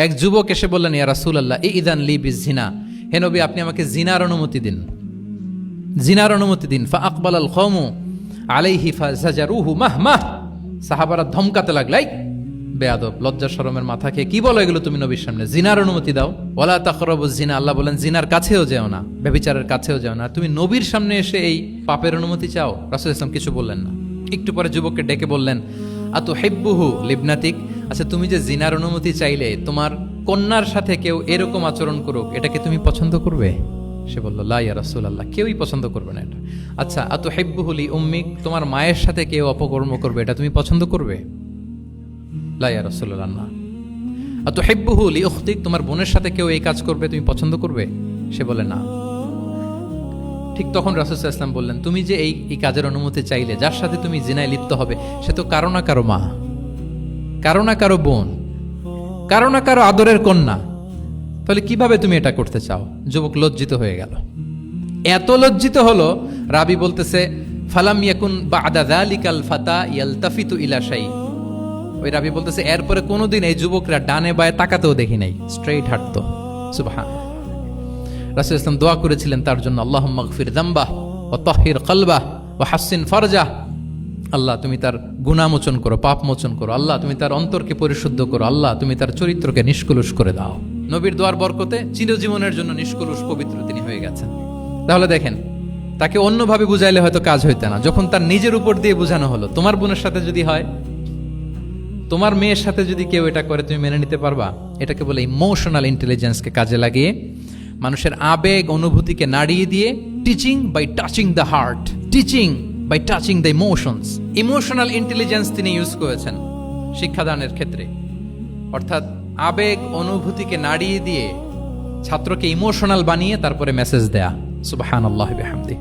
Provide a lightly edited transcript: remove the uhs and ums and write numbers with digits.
এক যুবক এসে বললেন, ইয়া রাসূলুল্লাহ ইযান লি বিজিনা, হে নবী আপনি আমাকে জিনার অনুমতি দিন, জিনার অনুমতি দিন। ফা আকবালাল কওমু আলাইহি ফাজাজারুহু মাহমাহ, সাহাবারা ধমকাতে লাগলাই, বেয়াদব, লজ্জা শরমের মাথা খেয়ে কি বলো এগুলো তুমি নবীর সামনে, জিনার অনুমতি দাও। ওয়ালা তাকরাবুজ জিনা, আল্লাহ বলেন জিনার কাছেও যেও না, ব্যভিচারের কাছেও যেও না। তুমি নবীর সামনে এসে এই পাপের অনুমতি চাও? রাসূল ইসলাম কিছু বললেন না। একটু পরে যুবককে ডেকে বললেন, আতুহিব্বুহু লিবনাতিক, আচ্ছা তুমি যে জিনার অনুমতি চাইলে তোমার কন্যার সাথে কেউ এরকম আচরণ করুক, এটাকে তুমি পছন্দ করবে? সে বলল, লা ইয়া রাসূলুল্লাহ, কেউই পছন্দ করবে না এটা। আচ্ছা আতুহিব্বুহু লি উম্মিক, তোমার মায়ের সাথে কেউ অপকর্ম করবে, এটা তুমি পছন্দ করবে? লা ইয়া রাসূলুল্লাহ, না। আতুহিব্বুহু লি উখতিক, তোমার বোনের সাথে কেউ এই কাজ করবে, তুমি পছন্দ করবে? সে বলে, না। ঠিক তখন রাসূল সাল্লাল্লাহু আলাইহি ওয়াসাল্লাম বললেন, তুমি যে এই কাজের অনুমতি চাইলে, যার সাথে তুমি জিনায় লিপ্ত হবে, সে তো কারো না কারো মা, কারো না কারো বোন, কারো না কারো আদরের কন্যা, তাহলে কিভাবে তুমি এটা করতে চাও? যুবক লজ্জিত হয়ে গেল, এত লজ্জিত হলো, রাবি বলতেছে ফালাম ইয়াকুন বা'দা যালিকাল ফাতা ইয়ালতাফিতু ইলা শাই, ওই রাবি বলতেছে এরপরে কোনোদিন এই যুবকরা ডানে বায়ে তাকাতেও দেখি নাই, স্ট্রেইট হাঁটতো। সুবহানাল্লাহ। রাসূল ইসলাম দোয়া করেছিলেন তার জন্য, আল্লাহুম্মা গফির যামবাহ ওয়া তাহহির কলবাহ ওয়া হাসসিন ফারজাহ, আল্লাহ তুমি তার গুনাহ মোচন করো, পাপ মোচন করো, আল্লাহ তুমি তার অন্তরকে পরিশুদ্ধ করো, আল্লাহ তুমি তার চরিত্রকে নিষ্কলুষ করে দাও। নবীর দোয়ার বরকতে চিরজীবনের জন্য নিষ্কলুষ পবিত্র তিনি হয়ে গেছেন। তাহলে দেখেন, তাকে অন্যভাবে বুঝাইলে হয়তো কাজ হইতে না, যখন তার নিজের উপর দিয়ে বোঝানো হলো, তোমার বোনের সাথে যদি হয়, তোমার মেয়ের সাথে যদি কেউ এটা করে, তুমি মেনে নিতে পারবা? এটাকে বলে ইমোশনাল ইন্টেলিজেন্সকে কাজে লাগিয়ে, মানুষের আবেগ অনুভূতিকে নাড়িয়ে দিয়ে, teaching by touching the heart, teaching by touching the emotions, emotional intelligence তিনি ইউজ করেছেন শিক্ষাদানের ক্ষেত্রে। অর্থাৎ আবেগ অনুভূতিকে নাড়িয়ে দিয়ে ছাত্রকে ইমোশনাল বানিয়ে তারপরে মেসেজ দেয়া। সুবহানাল্লাহি ওয়া বিহামদিহি।